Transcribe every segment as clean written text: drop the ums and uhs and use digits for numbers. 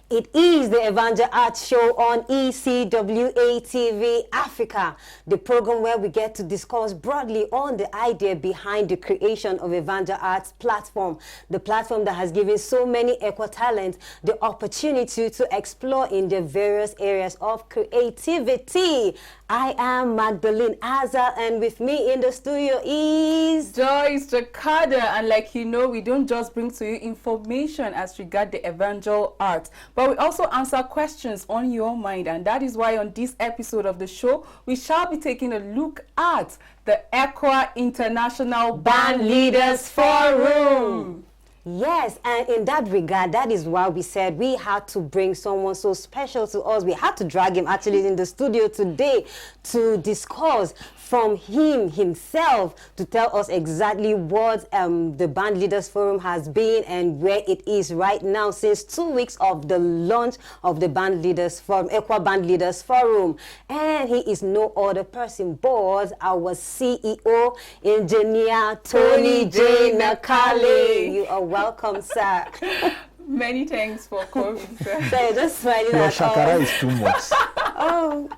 It is the Evangel Arts Show on ECWA TV Africa, the program where we get to discuss broadly on the idea behind the creation of Evangel Arts platform, the platform that has given so many ECWA talents the opportunity to explore in the various areas of creativity. I am Magdalene Azza, and with me in the studio is Joyce and and like you know, we don't just bring to you information as regard the Evangel Arts, but we also answer questions on your mind, and that is why on this episode of the show, we shall be taking a look at the ECWA International Band Leaders Forum. Yes, and in that regard, that is why we said we had to bring someone so special to us. We had to drag him actually in the studio today to discuss from him himself to tell us exactly what the Band Leaders Forum has been and where it is right now since 2 weeks of the launch of the Band Leaders Forum, ECWA Band Leaders Forum. And he is no other person but our CEO, Engineer Tony J. Nakale. You are welcome, sir. Many thanks for coming, sir. So you're just smiling Your at shakara us. is too much. Oh,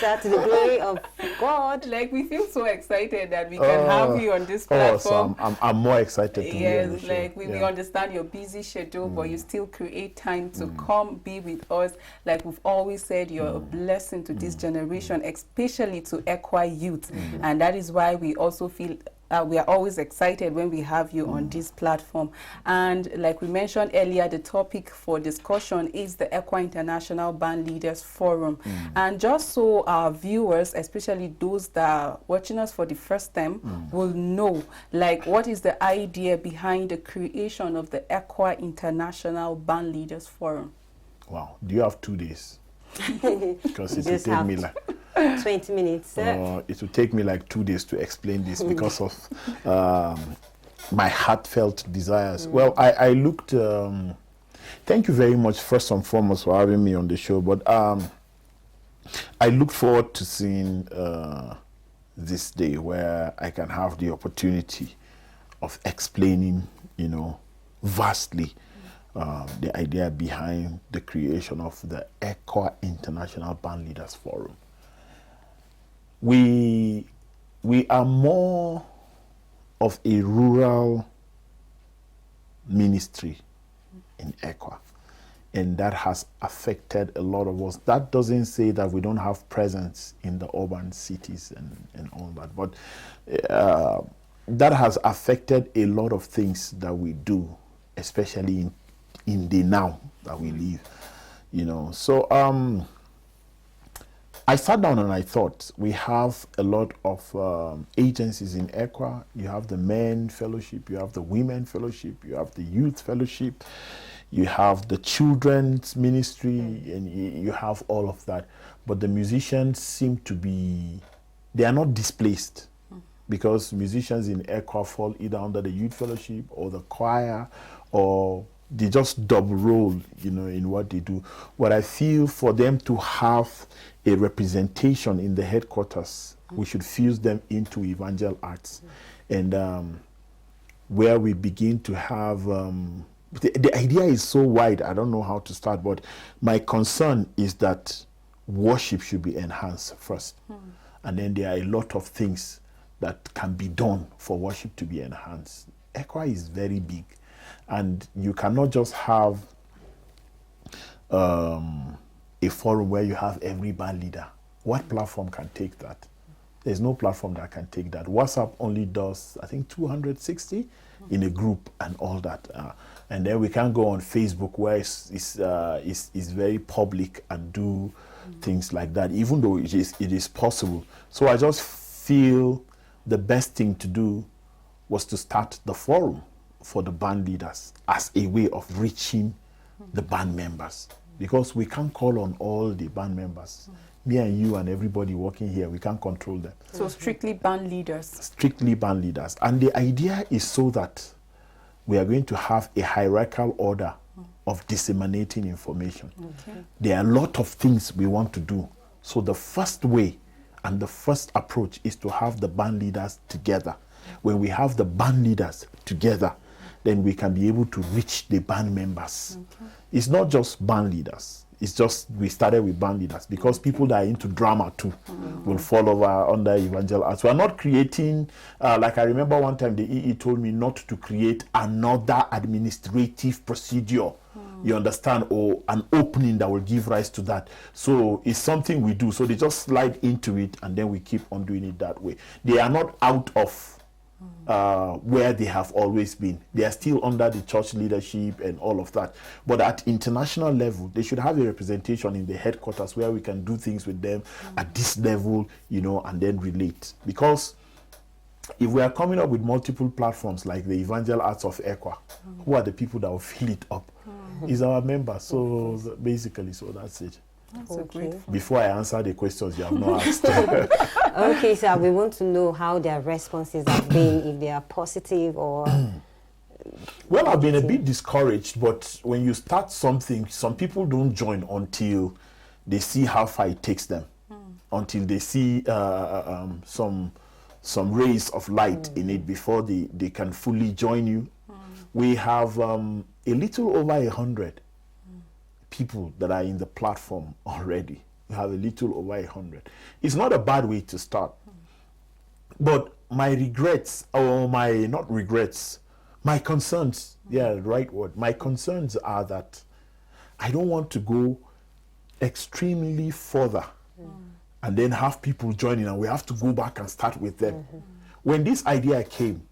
that's the glory of God. Like, we feel so excited that we can have you on this platform. So I'm more excited to be on the Yes, show. like we understand your busy schedule, but you still create time to come be with us. Like we've always said, you're a blessing to this generation, especially to ECWA youth. And that is why we also feel we are always excited when we have you on this platform. And like we mentioned earlier, the topic for discussion is the ECWA International Band Leaders Forum. And just so our viewers, especially those that are watching us for the first time, will know, like, what is the idea behind the creation of the ECWA International Band Leaders Forum? Wow. Do you have 2 days? Because it will Just take have me like 20 minutes, sir. it will take me like 2 days to explain this because of my heartfelt desires. Well, I looked. Thank you very much, first and foremost, for having me on the show. But I look forward to seeing this day where I can have the opportunity of explaining, vastly the idea behind the creation of the ECWA International Band Leaders Forum. We are more of a rural ministry in ECWA, and that has affected a lot of us. That doesn't say that we don't have presence in the urban cities and all that, but that has affected a lot of things that we do, especially in the now that we live, So I sat down and I thought, we have a lot of agencies in ECWA. You have the men fellowship, you have the women fellowship, you have the youth fellowship, you have the children's ministry, and you have all of that. But the musicians seem to be, they are not displaced, because musicians in ECWA fall either under the youth fellowship or the choir, or they just double role, in what they do. What I feel, for them to have a representation in the headquarters, we should fuse them into Evangel Arts, and where we begin to have the idea is so wide, I don't know how to start, but my concern is that worship should be enhanced first, and then there are a lot of things that can be done for worship to be enhanced. ECWA is very big, and you cannot just have a forum where you have every band leader. What platform can take that? There's no platform that can take that. WhatsApp only does, I think, 260 in a group and all that. And then we can't go on Facebook where it's very public and do things like that, even though it is possible. So I just feel the best thing to do was to start the forum for the band leaders as a way of reaching the band members, because we can't call on all the band members. Me and you and everybody working here, we can't control them. So strictly band leaders. Strictly band leaders. And the idea is so that we are going to have a hierarchical order of disseminating information. Okay. There are a lot of things we want to do. So the first way and the first approach is to have the band leaders together. When we have the band leaders together, then we can be able to reach the band members. Okay. It's not just band leaders. It's just we started with band leaders because people that are into drama too will fall over under Evangel Arts. We are not creating, like I remember one time the EE told me not to create another administrative procedure, you understand, or an opening that will give rise to that. So it's something we do. So they just slide into it and then we keep on doing it that way. They are not out of where they have always been. They are still under the church leadership and all of that. But at international level, they should have a representation in the headquarters where we can do things with them at this level, you know, and then relate. Because if we are coming up with multiple platforms like the Evangel Arts of ECWA, who are the people that will fill it up? Is our members. So basically, so that's it. That's a great. Before I answer the questions you have not asked. Okay, sir, we want to know how their responses have been, if they are positive or... Well, I've been a bit discouraged, but when you start something, some people don't join until they see how far it takes them, until they see some rays of light in it before they can fully join you. We have a little over 100 people that are in the platform already. We have a little over 100. It's not a bad way to start. But my regrets, or not regrets, my concerns, yeah, the right word, my concerns are that I don't want to go extremely further and then have people joining and we have to go back and start with them. When this idea came,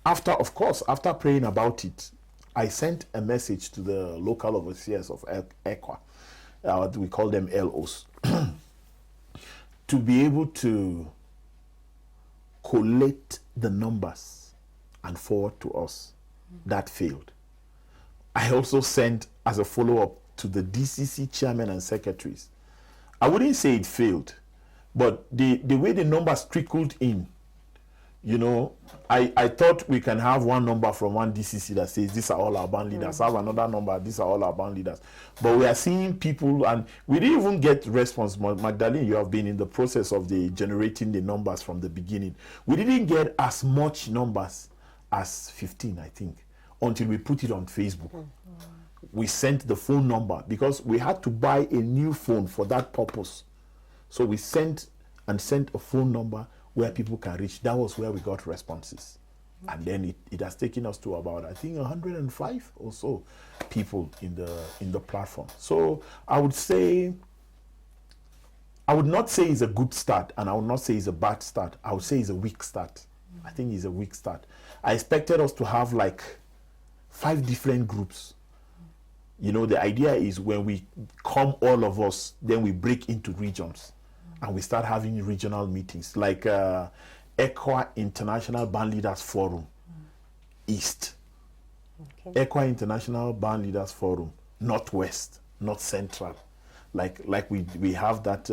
after praying about it, I sent a message to the local overseers of ECWA, we call them LOs, to be able to collate the numbers and forward to us. That failed. I also sent as a follow-up to the DCC chairman and secretaries. I wouldn't say it failed, but the way the numbers trickled in, you know, I thought we can have one number from one DCC that says these are all our band leaders, have another number, these are all our band leaders. But we are seeing people, and we didn't even get response. Magdalene, you have been in the process of generating the numbers from the beginning. We didn't get as much numbers as 15, I think, until we put it on Facebook. We sent the phone number because we had to buy a new phone for that purpose. So we sent a phone number where people can reach. That was where we got responses. And then it has taken us to about, I think, 105 or so people in the platform. So I would not say it's a good start, and I would not say it's a bad start. I would say it's a weak start. I think it's a weak start. I expected us to have like 5 different groups. You know, the idea is when we come all of us, then we break into regions. And we start having regional meetings like ECWA International Band Leaders Forum East, ECWA International Band Leaders Forum Northwest, North Central. Like we have that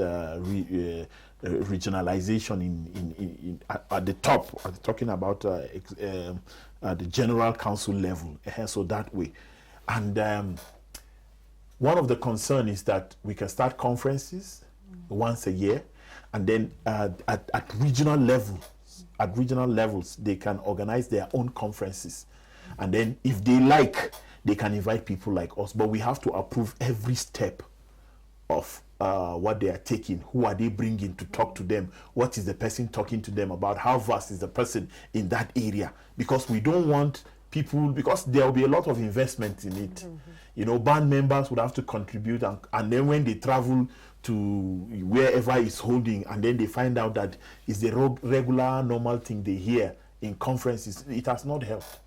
regionalization in at the top. I'm talking about the general council level. So that way, and one of the concerns is that we can start conferences once a year, and then at regional levels they can organize their own conferences, and then if they like, they can invite people like us, but we have to approve every step of what they are taking. Who are they bringing to talk to them? What is the person talking to them about? How vast is the person in that area? Because we don't want people, because there will be a lot of investment in it. You know, band members would have to contribute, and then when they travel to wherever it's holding, and then they find out that it's the regular normal thing they hear in conferences, it has not helped.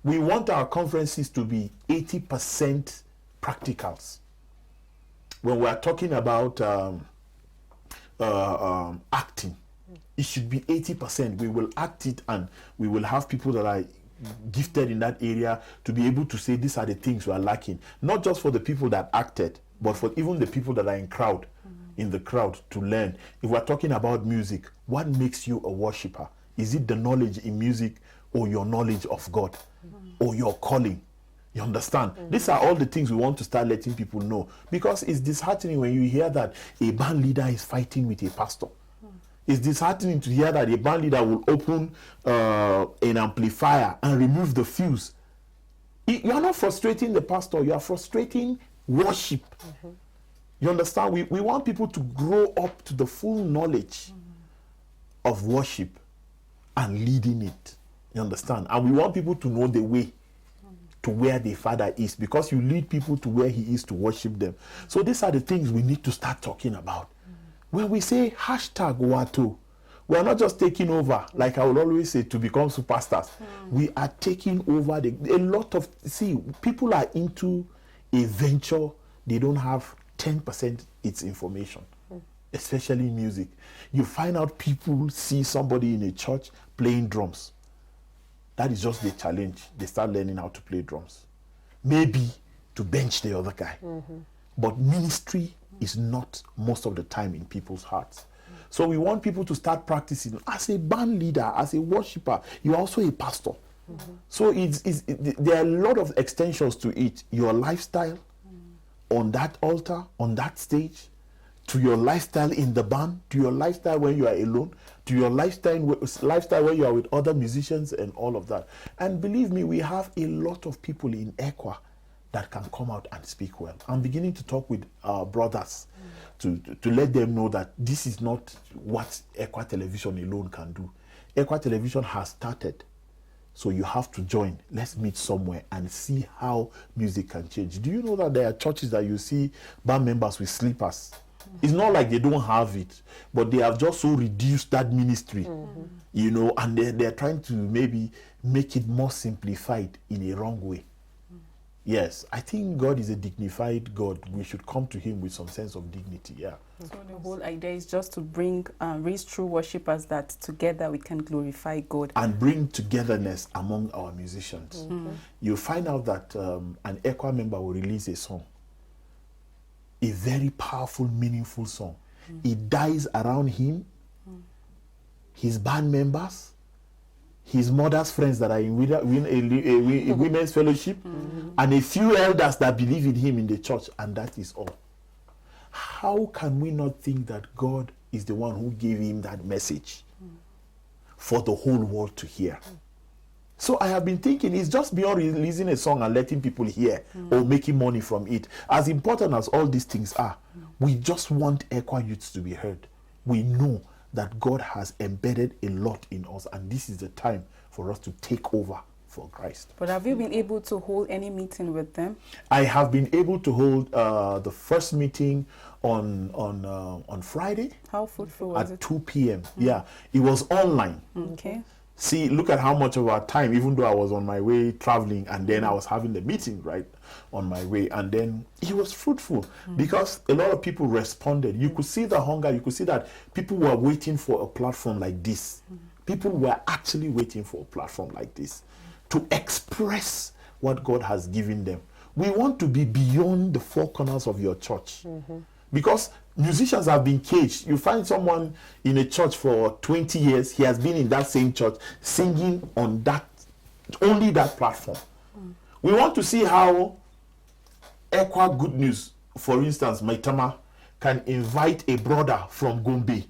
We want our conferences to be 80% practicals. When we are talking about acting, it should be 80%. We will act it, and we will have people that are gifted in that area to be able to say these are the things we are lacking. Not just for the people that acted, but for even the people that are in the crowd to learn. If we're talking about music, what makes you a worshiper? Is it the knowledge in music, or your knowledge of God, or your calling? You understand? These are all the things we want to start letting people know, because it's disheartening when you hear that a band leader is fighting with a pastor. It's disheartening to hear that a band leader will open an amplifier and remove the fuse. You are not frustrating the pastor, you are frustrating worship. You understand? We want people to grow up to the full knowledge of worship and leading it. You understand? And we want people to know the way to where the Father is, because you lead people to where He is to worship them. So these are the things we need to start talking about. When we say hashtag Wato, we are not just taking over, like I will always say, to become superstars. We are taking over a lot of, people are into a venture, they don't have 10% its information, especially music. You find out people see somebody in a church playing drums. That is just the challenge. They start learning how to play drums. Maybe to bench the other guy. But ministry is not most of the time in people's hearts. So we want people to start practicing. As a band leader, as a worshiper, you're also a pastor. So there are a lot of extensions to it. Your lifestyle on that altar, on that stage, to your lifestyle in the band, to your lifestyle when you are alone, to your lifestyle when you are with other musicians and all of that. And believe me, we have a lot of people in ECWA that can come out and speak well. I'm beginning to talk with our brothers to let them know that this is not what ECWA Television alone can do. ECWA Television has started, so you have to join. Let's meet somewhere and see how music can change. Do you know that there are churches that you see band members with slippers? It's not like they don't have it, but they have just so reduced that ministry, and they're trying to maybe make it more simplified in a wrong way. Yes, I think God is a dignified God. We should come to Him with some sense of dignity. Yeah. So the whole idea is just to raise true worshippers, that together we can glorify God and bring togetherness among our musicians. You find out that an ECWA member will release a song, a very powerful, meaningful song. It dies around him, his band members, his mother's friends that are in a women's fellowship, and a few elders that believe in him in the church, and that is all. How can we not think that God is the one who gave him that message for the whole world to hear? So I have been thinking, it's just beyond releasing a song and letting people hear or making money from it. As important as all these things are, we just want ECWA youths to be heard. We know that God has embedded a lot in us, and this is the time for us to take over for Christ. But have you been able to hold any meeting with them? I have been able to hold the first meeting on Friday. How fruitful was it? At 2 p.m. Yeah, it was online. Okay. See, look at how much of our time, even though I was on my way traveling, and then I was having the meeting right on my way, and then it was fruitful because a lot of people responded. You could see the hunger. You could see that people were waiting for a platform like this. People were actually waiting for a platform like this to express what God has given them. We want to be beyond the four corners of your church. Because musicians have been caged. You find someone in a church for 20 years, he has been in that same church, singing on only that platform. We want to see how ECWA Good News, for instance, Maitama, can invite a brother from Gombe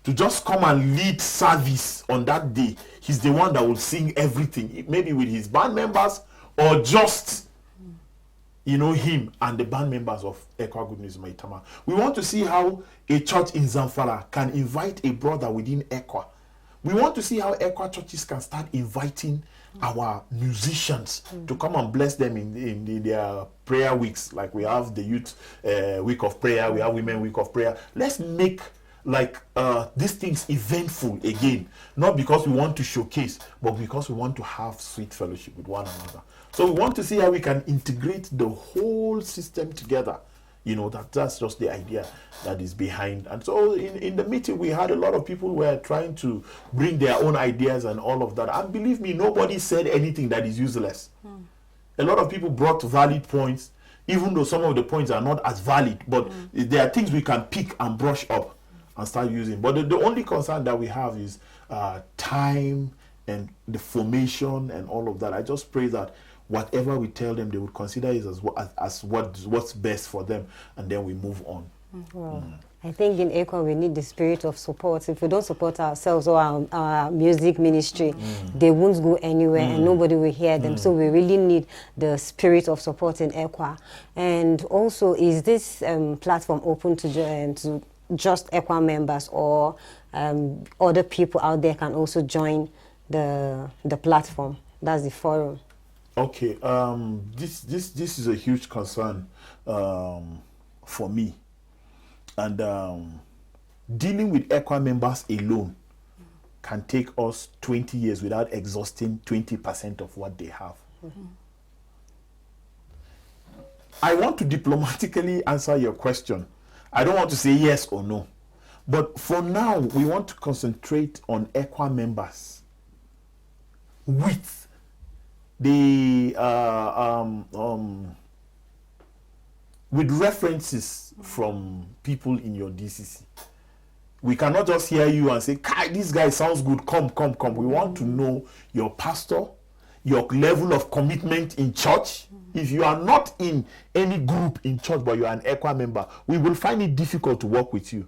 to just come and lead service on that day. He's the one that will sing everything, maybe with his band members or just him and the band members of ECWA Good News Maitama. We want to see how a church in Zamfara can invite a brother within ECWA. We want to see how ECWA churches can start inviting our musicians to come and bless them in their prayer weeks. Like we have the youth week of prayer, we have women week of prayer. Let's make these things eventful again, not because we want to showcase, but because we want to have sweet fellowship with one another. So we want to see how we can integrate the whole system together. That's just the idea that is behind. And so in the meeting, we had a lot of people who were trying to bring their own ideas and all of that. And believe me, nobody said anything that is useless. A lot of people brought valid points, even though some of the points are not as valid. But there are things we can pick and brush up and start using. But the only concern that we have is time and the formation and all of that. I just pray that whatever we tell them, they would consider it as what's best for them, and then we move on. Well, I think in ECWA we need the spirit of support. If we don't support ourselves or our music ministry, they won't go anywhere and nobody will hear them. So we really need the spirit of support in ECWA. And also, is this platform open to just ECWA members, or other people out there can also join the platform? That's the forum. Okay, this is a huge concern for me, and dealing with ECWA members alone can take us 20 years without exhausting 20% of what they have. I want to diplomatically answer your question. I don't want to say yes or no, but for now, we want to concentrate on ECWA members with with references from people in your DCC. We cannot just hear you and say, "Kai, this guy sounds good, come. We want to know your pastor, your level of commitment in church. If you are not in any group in church, but you are an ECWA member, we will find it difficult to work with you."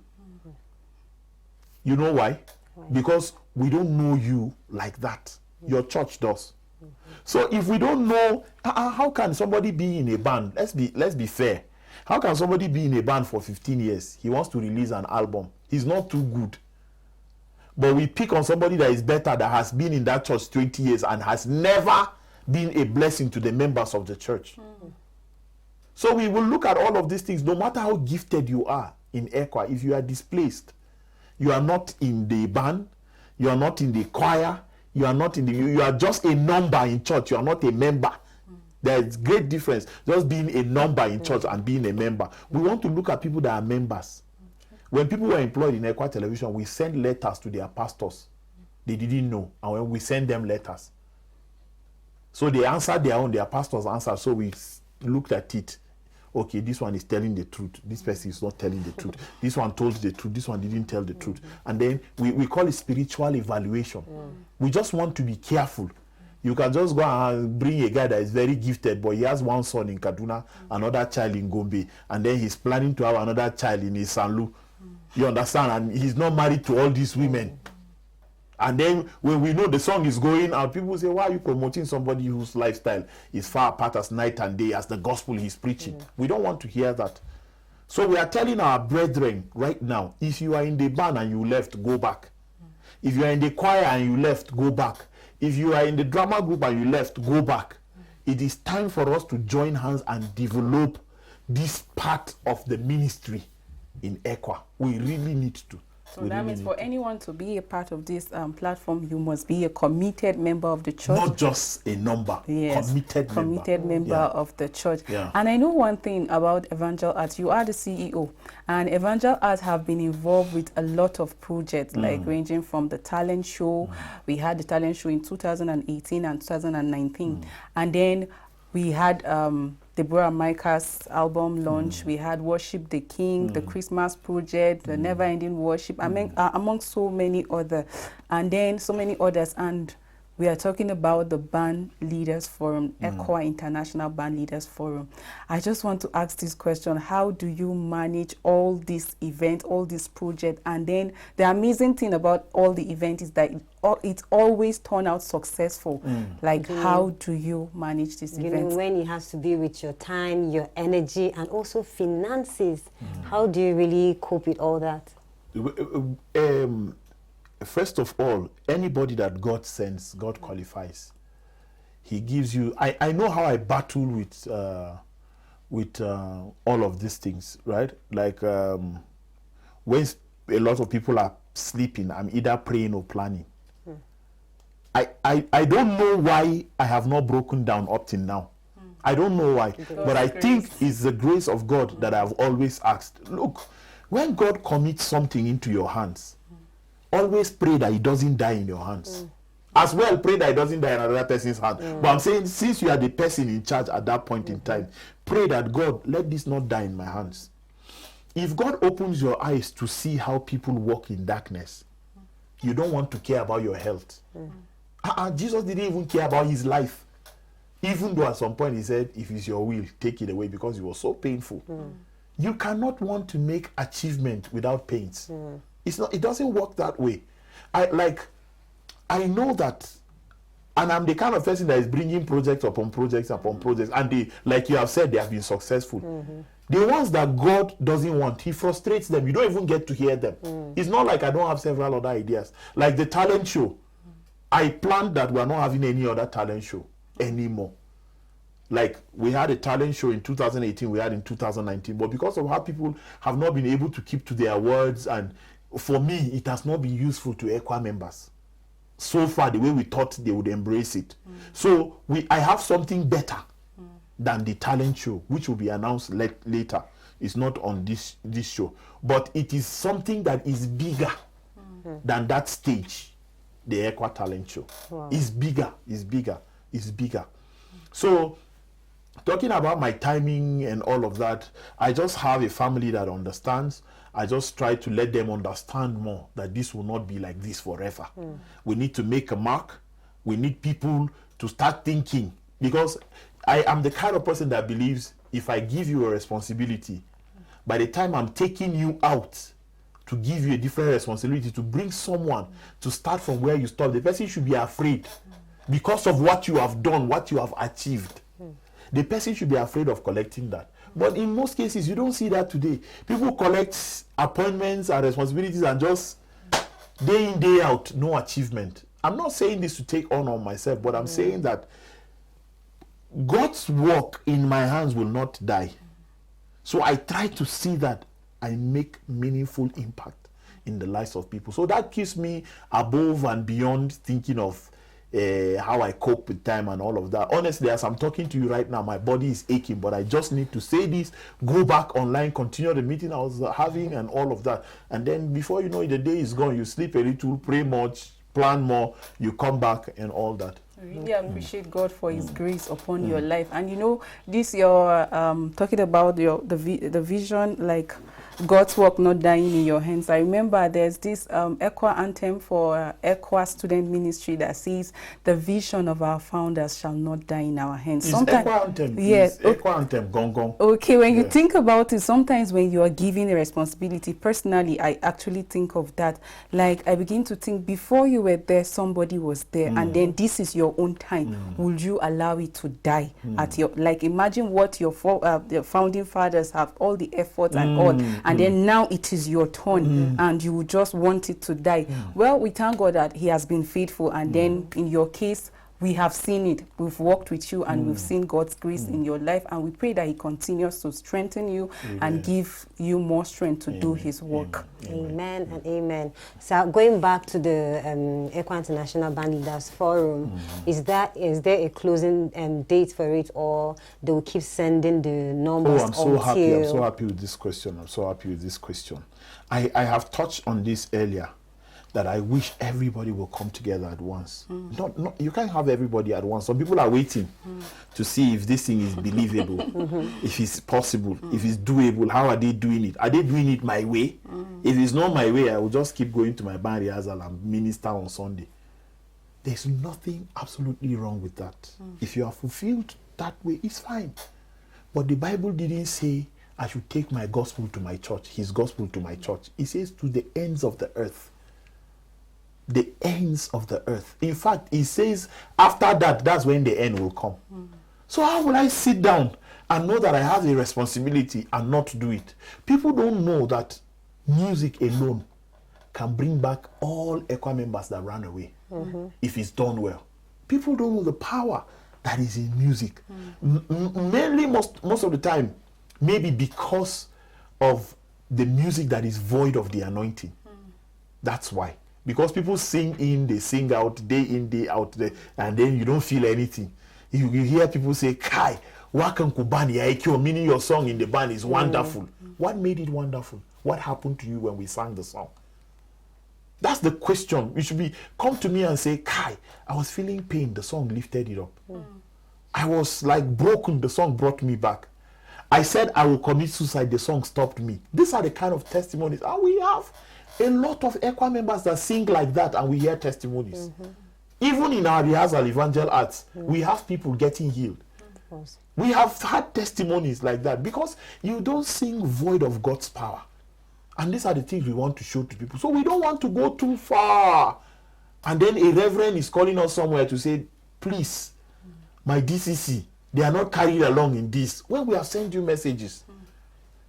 You know why? Because we don't know you like that. Your church does. So if we don't know, how can somebody be in a band? Let's be fair. How can somebody be in a band for 15 years? He wants to release an album. He's not too good. But we pick on somebody that is better, that has been in that church 20 years and has never been a blessing to the members of the church. So we will look at all of these things, no matter how gifted you are in ECWA. If you are displaced, you are not in the band, you are not in the choir, you are just a number in church. You are not a member. There is great difference just being a number in church and being a member. We want to look at people that are members. When people were employed in ECWA television, we send letters to their pastors. They didn't know. And when we send them letters, so they answered their pastors answered. So we looked at it. Okay, this one is telling the truth. This person is not telling the truth. This one told the truth. This one didn't tell the truth. And then we call it spiritual evaluation. We just want to be careful. You can just go and bring a guy that is very gifted, but he has one son in Kaduna, another child in Gombe, and then he's planning to have another child in Isanlu. You understand? And he's not married to all these women. And then when we know the song is going out, people say, why are you promoting somebody whose lifestyle is far apart as night and day as the gospel he's preaching? We don't want to hear that. So we are telling our brethren right now, if you are in the band and you left, go back. If you are in the choir and you left, go back. If you are in the drama group and you left, go back. It is time for us to join hands and develop this part of the ministry in ECWA. We really need to. So that means for anyone to be a part of this platform, you must be a committed member of the church. Not just a number, yes, committed member of the church. Yeah. And I know one thing about Evangel Arts. You are the CEO, and Evangel Arts have been involved with a lot of projects, like ranging from the talent show. We had the talent show in 2018 and 2019, and then we had Deborah Micah's album launch. We had Worship the King, the Christmas Project, the Never Ending Worship, among so many others, and then so many others. And we are talking about the Band Leaders Forum, ECWA International Band Leaders Forum. I just want to ask this question: how do you manage all these events, all these projects? And then the amazing thing about all the events is that it always turns out successful. Like, how do you manage these events? When it has to be with your time, your energy, and also finances, how do you really cope with all that? First of all, anybody that God sends, God qualifies. He gives you. I know how I battle with all of these things, right? Like when a lot of people are sleeping, I'm either praying or planning. I don't know why I have not broken down up till now. I don't know why, but I think it's the grace of God that I've always asked. Look, when God commits something into your hands, always pray that it doesn't die in your hands. As well, pray that it doesn't die in another person's hand. But I'm saying, since you are the person in charge at that point in time, pray that, God, let this not die in my hands. If God opens your eyes to see how people walk in darkness, you don't want to care about your health. Jesus didn't even care about his life. Even though at some point he said, if it's your will, take it away, because it was so painful. You cannot want to make achievement without pains. It doesn't work that way. I know that, and I'm the kind of person that is bringing projects upon projects upon projects, and they, like you have said, they have been successful. The ones that God doesn't want, he frustrates them. You don't even get to hear them. It's not like I don't have several other ideas. Like the talent show, I planned that we're not having any other talent show anymore. Like, we had a talent show in 2018, we had in 2019, but because of how people have not been able to keep to their words, and for me, it has not been useful to ECWA members so far the way we thought they would embrace it. So I have something better than the talent show, which will be announced later. It's not on this show, but it is something that is bigger than that stage, the ECWA talent show. It's bigger. So, talking about my timing and all of that, I just have a family that understands. I just try to let them understand more that this will not be like this forever. We need to make a mark. We need people to start thinking, because I am the kind of person that believes if I give you a responsibility, by the time I'm taking you out to give you a different responsibility, to bring someone to start from where you stop, the person should be afraid because of what you have done, what you have achieved. The person should be afraid of collecting that. But in most cases, you don't see that today. People collect appointments and responsibilities and just day in, day out, no achievement. I'm not saying this to take honor on myself, but I'm saying that God's work in my hands will not die. So I try to see that I make meaningful impact in the lives of people. So that keeps me above and beyond thinking of how I cope with time and all of that. Honestly, as I'm talking to you right now, my body is aching, but I just need to say this, go back online, continue the meeting I was having and all of that. And then before you know it, the day is gone. You sleep a little, pray much, plan more, you come back and all that. I really appreciate God for his grace upon your life. And you know, this you're talking about the vision, like God's work not dying in your hands. I remember there's this ECWA anthem for ECWA student ministry that says, the vision of our founders shall not die in our hands. It's ECWA anthem. Yes. ECWA anthem, gong gong. Okay, when you think about it, sometimes when you are given a responsibility, personally, I actually think of that. Like, I begin to think, before you were there, somebody was there, and then this is your own time. Would you allow it to die at your, like, imagine what your founding fathers have, all the effort and all, and then now it is your turn, and you just want it to die. Well, we thank God that he has been faithful, and then in your case, we have seen it. We've walked with you, and we've seen God's grace in your life, and we pray that he continues to strengthen you and give you more strength to do his work. Amen and amen. So going back to the ECWA International Band Leaders Forum, is there a closing date for it, or they will keep sending the numbers? I'm so happy with this question. I have touched on this earlier, that I wish everybody will come together at once. You can't have everybody at once. Some people are waiting to see if this thing is believable, if it's possible, if it's doable. How are they doing it? Are they doing it my way? If it's not my way, I will just keep going to my band rehearsal and minister on Sunday. There's nothing absolutely wrong with that. If you are fulfilled that way, it's fine. But the Bible didn't say I should take my gospel to my church, his gospel to my church. It says to the ends of the earth. The ends of the earth. In fact, it says after that, that's when the end will come. So how will I sit down and know that I have a responsibility and not do it? People don't know that music alone can bring back all ECWA members that ran away if it's done well. People don't know the power that is in music. Mainly, most of the time, maybe because of the music that is void of the anointing. That's why. Because people sing in, they sing out, day in, day out, and then you don't feel anything. You hear people say, Kai, Wakan Kubani Aikyo, meaning your song in the band is wonderful. What made it wonderful? What happened to you when we sang the song? That's the question. You should come to me and say, Kai, I was feeling pain, the song lifted it up. I was like broken, the song brought me back. I said I will commit suicide, the song stopped me. These are the kind of testimonies. And we have a lot of ECWA members that sing like that, and we hear testimonies. Even in our rehearsal, Evangel Arts, we have people getting healed. We have had testimonies like that, because you don't sing void of God's power. And these are the things we want to show to people. So we don't want to go too far. And then a reverend is calling us somewhere to say, please, my DCC, they are not carried along in this. When we have sent you messages,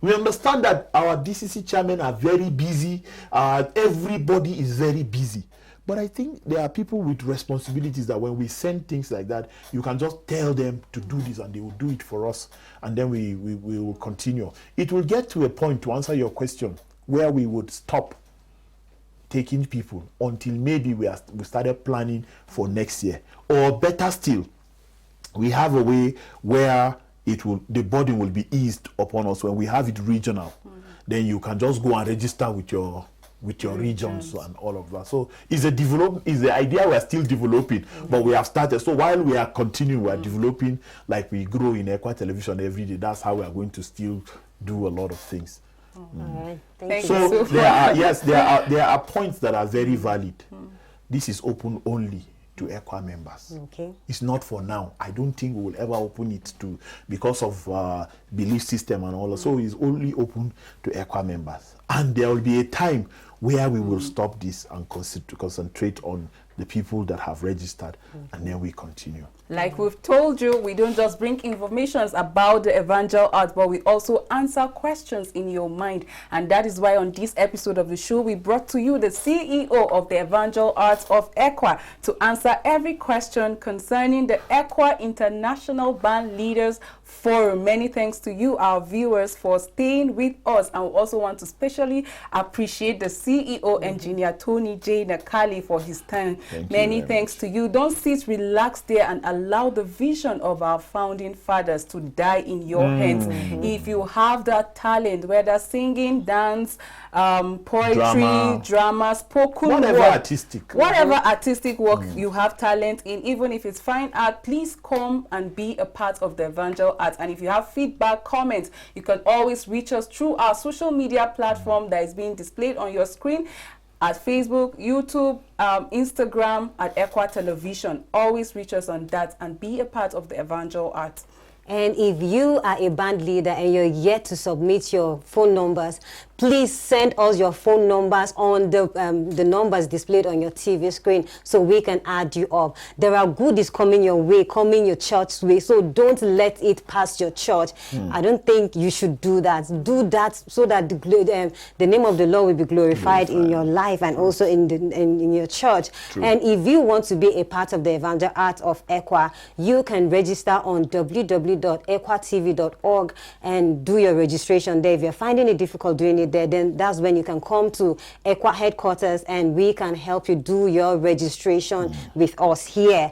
we understand that our DCC chairmen are very busy. Everybody is very busy. But I think there are people with responsibilities that when we send things like that, you can just tell them to do this and they will do it for us. And then we will continue. It will get to a point, to answer your question, where we would stop taking people until maybe we started planning for next year. Or better still, we have a way where the burden will be eased upon us when we have it regional. Then you can just go and register with your regions and all of that. So it's the idea we are still developing, but we have started. So while we are continuing, we are developing, like we grow in ECWA television every day. That's how we are going to still do a lot of things. All right. Thank you. So there are points that are very valid. This is open only to ECWA members. Okay. It's not for now. I don't think we will ever open it to, because of belief system and all. So it's only open to ECWA members. And there will be a time where we will stop this and concentrate on the people that have registered, and then we continue. Like we've told you, we don't just bring information about the Evangel Arts, but we also answer questions in your mind. And that is why on this episode of the show, we brought to you the CEO of the Evangel Arts of ECWA to answer every question concerning the ECWA International Band Leaders Forum. Many thanks to you, our viewers, for staying with us. And we also want to especially appreciate the CEO, Engineer Tony J. Nakale, for his time. Many thanks to you. Don't sit relaxed there and allow the vision of our founding fathers to die in your hands. If you have that talent, whether singing, dance, poetry, drama, spoken whatever word, artistic work you have talent in, even if it's fine art, please come and be a part of the Evangel Arts. And if you have feedback, comments, you can always reach us through our social media platform that is being displayed on your screen, at Facebook, YouTube, Instagram, at ECWA Television. Always reach us on that and be a part of the Evangel Arts. And if you are a band leader and you're yet to submit your phone numbers, please send us your phone numbers on the numbers displayed on your TV screen so we can add you up. There are goodies coming your way, coming your church's way, so don't let it pass your church. I don't think you should do that. Do that so that the name of the Lord will be glorified in your life and also in your church. True. And if you want to be a part of the Evangel Arts of ECWA, you can register on www.equatv.org and do your registration there. If you're finding it difficult doing it there, then that's when you can come to ECWA headquarters and we can help you do your registration with us here.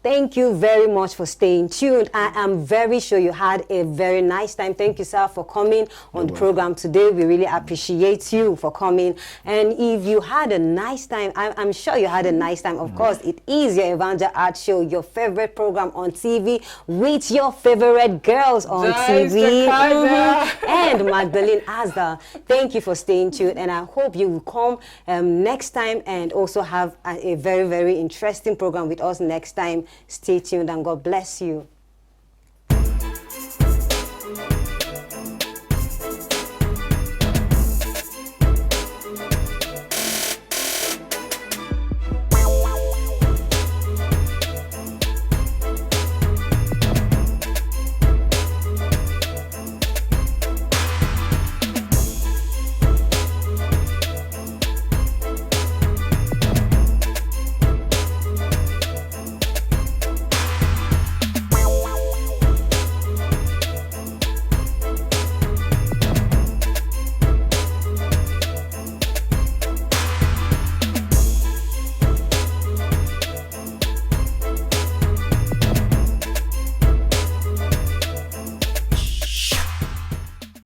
Thank you very much for staying tuned. I am very sure you had a very nice time. Thank you, sir, for coming on the program today. We really appreciate you for coming. And if you had a nice time, I'm sure you had a nice time. Of course, it is your Evangel Arts Show, your favorite program on TV with your favorite girls on TV. And Magdalene Azda. Thank you for staying tuned. And I hope you will come next time and also have a very, very interesting program with us next time. Stay tuned and God bless you.